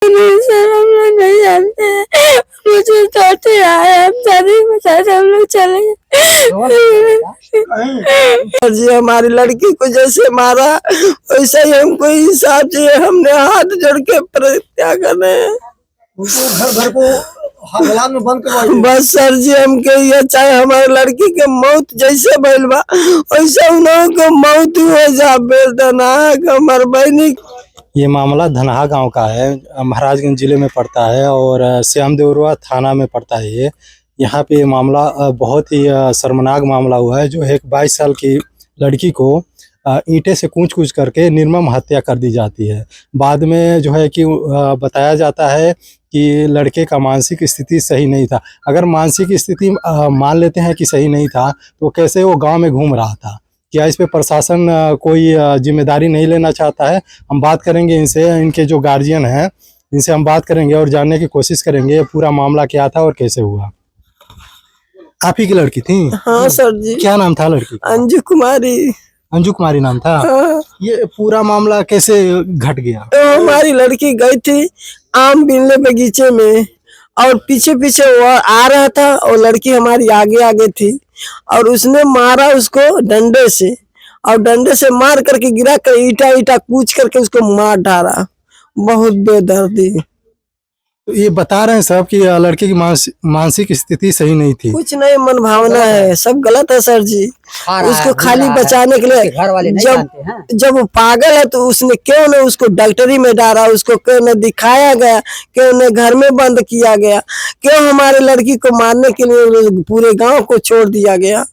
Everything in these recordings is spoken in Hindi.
नहीं सर, हम लोग नहीं जानते हैं। मुझे चौथे आए, हम शादी में साथ हम लोग चले गए। सर जी हमारी लड़की को जैसे मारा वैसा ही हमको इंसाफ चाहिए। हमने हाथ जोड़ के प्रतिज्ञा कर रहे हैं घर को हालात में बंद करवाइए। बस सर जी हमके ये चाहे हमारी लड़की के मौत जैसे भइल बा वैसे उन लोगों को मौत हो जा बेदनाक हमार बहनी। ये मामला धनहा गांव का है, महाराजगंज जिले में पड़ता है और श्याम देवरुआ थाना में पड़ता है। ये यहाँ पे ये मामला बहुत ही शर्मनाक मामला हुआ है, जो एक 22 साल की लड़की को ईंटे से कूच करके निर्मम हत्या कर दी जाती है। बाद में जो है कि बताया जाता है कि लड़के का मानसिक स्थिति सही नहीं था। अगर मानसिक स्थिति मान लेते हैं कि सही नहीं था तो कैसे वो गांव में घूम रहा था? क्या इस पे प्रशासन कोई जिम्मेदारी नहीं लेना चाहता है? हम बात करेंगे इनसे, इनके जो गार्जियन हैं इनसे हम बात करेंगे और जानने की कोशिश करेंगे पूरा मामला क्या था और कैसे हुआ। आप ही की लड़की थी? हाँ सर जी। क्या नाम था लड़की? अंजू कुमारी। अंजू कुमारी नाम था? हाँ। ये पूरा मामला कैसे घट गया? तो हमारी लड़की गई थी आम बीनने बगीचे में और पीछे पीछे वो आ रहा था और लड़की हमारी आगे आगे थी और उसने मारा उसको डंडे से और डंडे से मार करके गिरा कर ईटा कूच करके उसको मार डाला। बहुत बेदर्दी। तो ये बता रहे हैं सब कि लड़के की मानसिक स्थिति सही नहीं थी। कुछ नहीं, मन भावना है, सब गलत है सर जी। उसको खाली बचाने के लिए घर वाले नहीं जानते हैं। जब वो पागल है तो उसने क्यों न उसको डॉक्टरी में डाला, उसको क्यों न दिखाया गया, क्यों न घर में बंद किया गया, क्यों हमारे लड़की को मारने के लिए पूरे गांव को छोड़ दिया गया?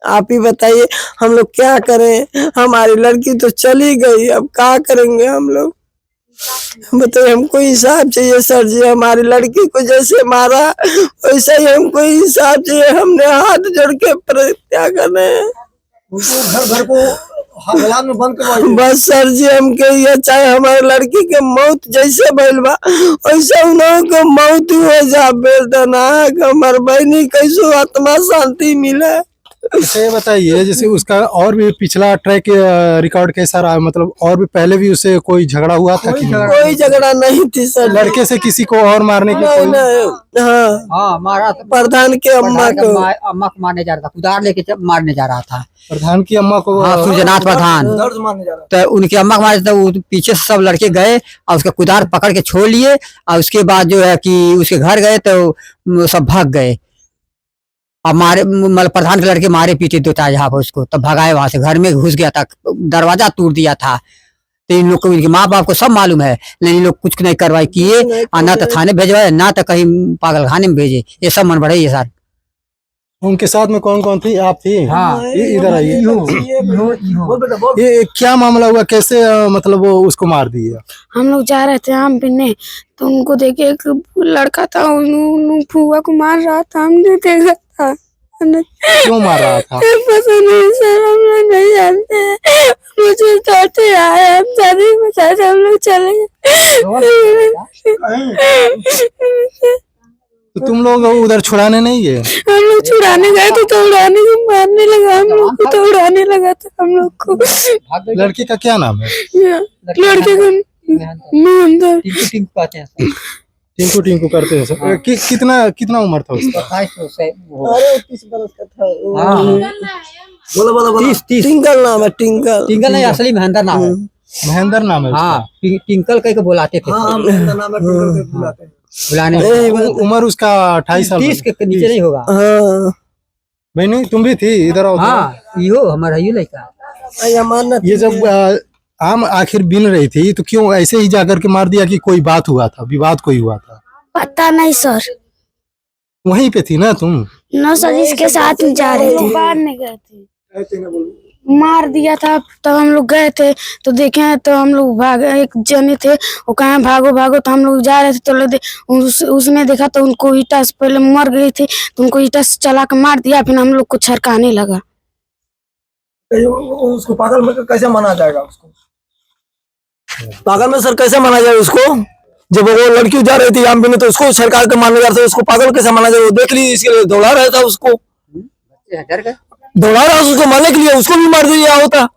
आप ही बताइए हम लोग क्या करें? हमारी लड़की तो चली गई, अब क्या करेंगे हम लोग? बताइए, हमको इंसाफ चाहिए सर जी। हमारी लड़की को जैसे मारा वैसा ही हमको इंसाफ चाहिए। हमने हाथ जोड़ के प्रतिज्ञा कर रहे हैं घर को हालात में बंद करवाइए। बस सर जी हमके ये चाहे हमारी लड़की के मौत जैसे भइल बा वैसे उन लोगों को मौत हो जा बेदनाक हमार बहनी कैसो आत्मा शांति मिले। ये बताइए, जैसे उसका और भी पिछला ट्रैक रिकॉर्ड कैसा रहा? मतलब और भी पहले भी उससे कोई झगड़ा हुआ था? कोई झगड़ा नहीं थी सर। लड़के से किसी को और मारने की नहीं। हाँ मारा प्रधान के अम्मा को मारने जा रहा था, कुदार लेके मारने जा रहा था। प्रधान की अम्मा को? हाँ, सूर्यनाथ प्रधान तो उनकी अम्मा को मारे। तो वो पीछे से सब लड़के गए और उसका कुदार पकड़ के छोड़ लिए और उसके बाद जो है कि उसके घर गए तो सब भाग गए। अब मारे मतलब प्रधान के लड़के मारे पीटे दो यहाँ पर उसको, तब भगाए वहां से। घर में घुस गया था, दरवाजा तोड़ दिया था। तो इन लोग को, इनके माँ बाप को सब मालूम है, लेकिन इन लोग कुछ नहीं कार्रवाई किए और ना तो थाने भेजवाए ना तो कहीं पागल खाने में भेजे। ये सब मन बढ़े सर। उनके साथ में कौन कौन थी? आप थी? हाँ। इधर आइए। ये क्या मामला हुआ? कैसे मतलब वो उसको मार दिया? हम लोग जा रहे थे आम पीने तो उनको देखे एक लड़का था, फुआ को मार रहा था। हमने देखा था। क्यों मार रहा था? पता नहीं सर, हम लोग नहीं जानते हैं। मुझे चौथे आए, हम शादी में साथ हम लोग चले गए। तो तुम लोग उधर छुड़ाने नहीं गए? हम लोग छुड़ाने गए तो उड़ाने को मारने लगा हम लोग को, तो उड़ाने लगा था हम लोग को। लड़के का क्या नाम है? लड़के का महेंद्र। टिंकू करते हैं सर। कितना उम्र था उसका? 30 बरस का था। बोलो 30। टिंकल नाम है। टिंकल नहीं, असली महेंद्र नाम है। महेंद्र नाम है? हाँ, टिंकल कह के बुलाते थे। महेंद्र नाम है, टिंकल के बुलाते हैं। बुलाने उम्र उसका 28 साल। 30 के नीचे नहीं होगा। हाँ बहनी तुम भी थी इधर? हाँ, यो हमारा यो लड़का। ये जब आम आखिर बिन रही थी तो क्यों ऐसे ही जाकर के मार दिया कि कोई बात हुआ था, विवाद कोई हुआ था? पता नहीं सर। वहीं पे थी ना तुम? नौ सर इसके साथ में जा रहे थे, बाहर नहीं गए थे। मार दिया था तब हम लोग गए थे तो देखे तो हम लोग भागे। एक जने थे वो कहा भागो तो हम लोग जा रहे थे तो उसने देखा तो उनको ईटा से पहले मर गई थी तो उनको ईटा से चला के मार दिया। फिर हम लोग को छरकाने लगा। उसको पागल में कैसे माना जाएगा? उसको पागल में सर कैसे माना जाए उसको? जब वो लड़की जा रही थी आम पीने तो उसको सरकार के मानने जा रहे थे, उसको पागल कैसे माना जाए? वो देख ली इसके लिए दौड़ा रहा था, उसको दौड़ा रहा उसको मारने के लिए, उसको भी मार दिया होता।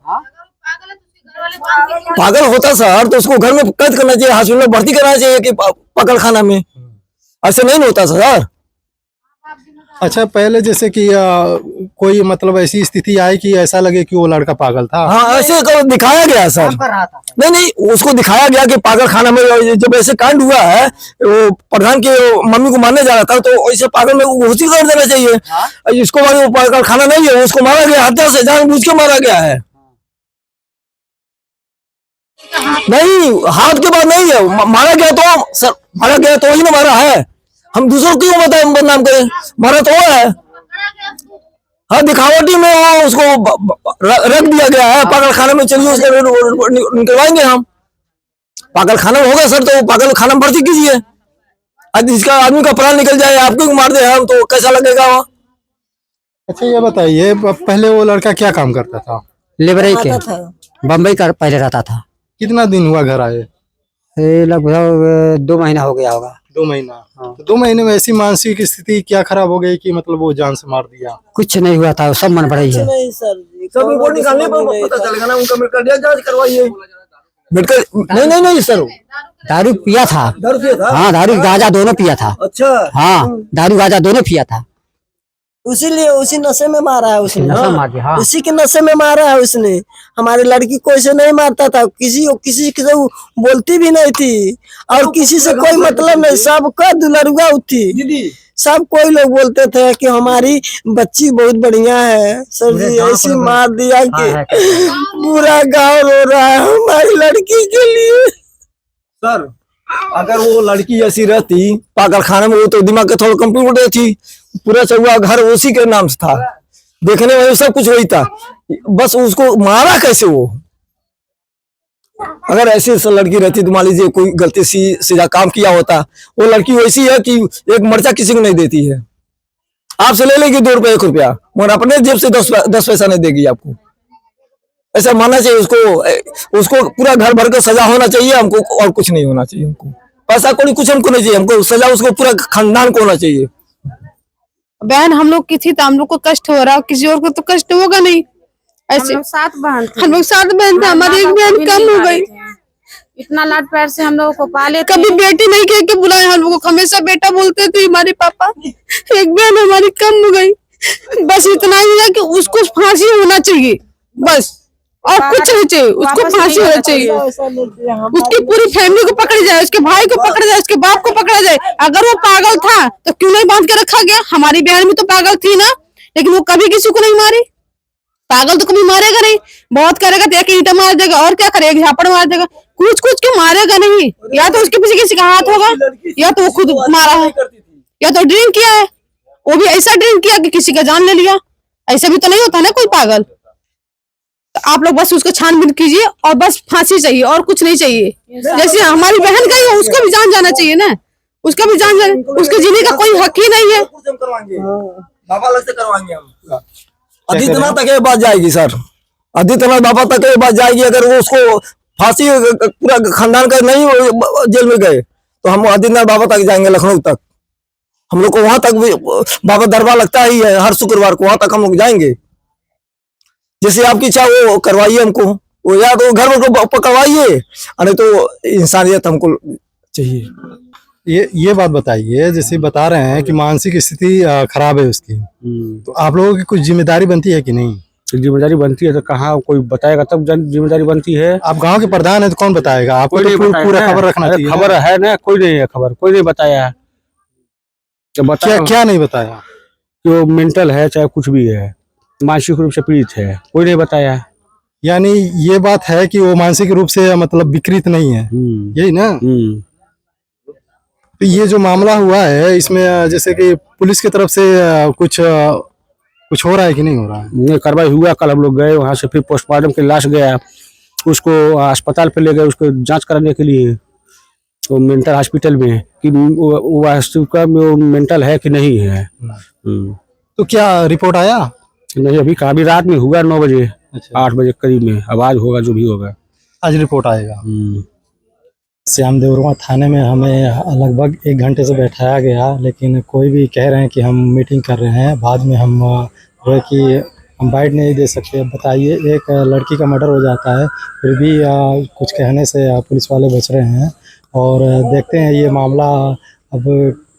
पागल होता सर तो उसको घर में कैद करना चाहिए, हॉस्पिटल में भर्ती करना चाहिए कि पकड़ खाना में। ऐसे नहीं होता सर। अच्छा, पहले जैसे कि कोई मतलब ऐसी स्थिति आई कि ऐसा लगे कि वो लड़का पागल था? हाँ, ऐसे दिखाया गया सर। नहीं, उसको दिखाया गया कि पागल खाना में जब ऐसे कांड हुआ है, वो प्रधान के मम्मी को मारने जा रहा था, तो ऐसे पागल में घोषित कर देना चाहिए। इसको वो पागल खाना नहीं है, उसको मारा गया हत्या से, जानबूझ के मारा गया है। नहीं, हाथ के बाद नहीं है, मारा गया तो सर, मारा गया तो ही ना मारा है। हम दूसरों क्यों बताएं, बदनाम करें? मारा तो वो है। हाँ, दिखावटी में वो उसको रख दिया गया है पागल खाने में। चलिए उसका निकलवाएंगे हम। पागल खाना में होगा सर, तो पागल खाना में भर्ती कीजिए। आज इसका आदमी का प्राण निकल जाए, आपको मार दे हम, तो कैसा लगेगा वो? अच्छा, ये बताइए, पहले वो लड़का क्या काम करता था? लेबरई के बम्बई का पहले रहता था। कितना दिन हुआ घर आए? लगभग 2 महीना हो गया होगा। 2 महीना। हाँ। तो 2 महीने में ऐसी मानसिक स्थिति क्या खराब हो गई कि मतलब वो जान से मार दिया? कुछ नहीं हुआ था, सब मन बढ़ाई है। नहीं सर जी, सब रिपोर्ट निकालने पर पता चलेगा ना, उनका मेडिकल जांच करवाइए। मेडिकल नहीं सर, दारू पिया था। दारू पिया था? हाँ, दारू गांजा दोनों पिया था। अच्छा। हाँ, दारू गांजा दोनों पिया था। उसीलिए उसी नशे में मारा है उसने। नशा मार दिया। हाँ। उसी के नशे में मारा है उसने। हमारी लड़की को ऐसे नहीं मारता था, किसी से बोलती भी नहीं थी, और किसी से कोई मतलब नहीं, सबका दुलरुआ थी। सब कोई लोग बोलते थे कि हमारी बच्ची बहुत बढ़िया है। सर जी ऐसी मार दिया कि पूरा गांव रो रहा है हमारी लड़की के लिए। सर, अगर वो लड़की ऐसी रहती पागल खाने में, वो तो दिमाग के थोड़ा कंप्यूटर थी, पूरा चौवा घर उसी के नाम से था, देखने में सब कुछ वही था, बस उसको मारा कैसे वो? अगर ऐसी लड़की रहती तो मान लीजिए कोई गलती सीधा काम किया होता। वो लड़की वैसी है कि एक मर्चा किसी को नहीं देती है। आपसे ले लेगी 2 रुपया 1 रुपया, मगर अपने जेब से 10 पैसा नहीं देगी आपको। ऐसा मानना चाहिए उसको पूरा घर भर का सजा होना चाहिए हमको, और कुछ नहीं होना चाहिए हमको। पैसा कोई कुछ हमको नहीं चाहिए, हमको सजा उसको पूरा खानदान को होना चाहिए। बहन हम लोग की थी तो हम लोग को कष्ट हो रहा, किसी और को तो कष्ट होगा नहीं। ऐसे हम लोग 7 बहन थे, हमारी एक बहन कम हो गई। इतना लाड प्यार से हम लोगों को पाले, कभी बेटी नहीं कह के बुलाए हम लोगों को, हमेशा बेटा बोलते थे हमारे पापा। एक बहन हमारी कम हो गई, बस इतना ही है कि उसको फांसी होना चाहिए, बस, और कुछ नहीं चाहिए। उसको फांसी होना चाहिए, उसकी पूरी फैमिली को पकड़ जाए, उसके भाई को पकड़ जाए, उसके बाप को पकड़ा जाए। अगर वो पागल था तो क्यों नहीं बांध के रखा गया? हमारी बहन भी तो पागल थी ना, लेकिन वो कभी किसी को नहीं मारी। पागल तो कभी मारेगा नहीं, बहुत करेगा तो एक ईंटा मार देगा, और क्या करेगा, झापड़ मार देगा, कुछ के मारेगा नहीं। या तो उसके पीछे किसी का हाथ होगा, या तो वो खुद मारा है, या तो ड्रिंक किया है, वो भी ऐसा ड्रिंक किया कि किसी का जान ले लिया। ऐसा भी तो नहीं होता ना कोई पागल। तो आप लोग बस उसको छानबीन कीजिए, और बस फांसी चाहिए, और कुछ नहीं चाहिए। जैसे हमारी बहन गई है, उसका भी जान जाना चाहिए ना, उसका भी जान जाना, उसके जीने का कोई हक ही नहीं है। बाबा लगते करवाएंगे हम। आदित्यनाथ तक ये बात जाएगी सर, आदित्यनाथ बाबा तक ये बात जाएगी। अगर वो उसको फांसी पूरा खानदान का नहीं जेल में गए, तो हम आदित्यनाथ बाबा तक जाएंगे, लखनऊ तक। हम लोग को वहां तक भी बाबा दरबार लगता ही है हर शुक्रवार को, वहां तक हम लोग जाएंगे। जैसे आपकी इच्छा वो करवाइए हमको, वो या तो घर को पकड़वाइए, नहीं तो इंसानियत हमको चाहिए। ये बात बताइए, जैसे बता रहे हैं कि मानसिक स्थिति खराब है उसकी, तो आप लोगों की कुछ जिम्मेदारी बनती है कि नहीं? जिम्मेदारी बनती है तो कहाँ कोई बताएगा तब जिम्मेदारी बनती है। आप गांव के प्रधान है तो कौन बताएगा आपको? तो पूरा खबर रखना चाहिए। खबर है ना, कोई नहीं है खबर, कोई नहीं बताया है। क्या नहीं बताया? जो मेंटल है चाहे कुछ भी है, मानसिक रूप से पीड़ित है, कोई नहीं बताया। यानी ये बात है कि वो मानसिक रूप से मतलब विकृत नहीं है, यही ना? तो ये जो मामला हुआ है, इसमें जैसे कि पुलिस की तरफ से कुछ हो रहा है कि नहीं हो रहा है? नहीं, कार्रवाई हुआ। कल हम लोग गए वहाँ से, फिर पोस्टमार्टम की लाश गया, उसको अस्पताल पे ले गए उसको जांच कराने के लिए, वो मेंटल हॉस्पिटल में, कि वो मेंटल है कि नहीं है। तो क्या रिपोर्ट आया? नहीं, अभी कहा, अभी रात में हुआ 9 बजे। अच्छा। 8 बजे करीब में आवाज होगा, जो भी होगा आज रिपोर्ट आएगा। श्याम देवरुआ थाने में हमें लगभग 1 घंटे से बैठाया गया, लेकिन कोई भी कह रहे हैं कि हम मीटिंग कर रहे हैं। बाद में हम कि हम बाइट नहीं दे सकते। अब बताइए, एक लड़की का मर्डर हो जाता है, फिर भी कुछ कहने से पुलिस वाले बच रहे हैं। और देखते हैं ये मामला अब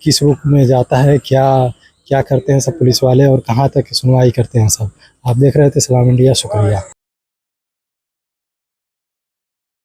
किस रूप में जाता है, क्या क्या करते हैं सब पुलिस वाले और कहाँ तक सुनवाई करते हैं सब। आप देख रहे थे सलाम इंडिया, शुक्रिया।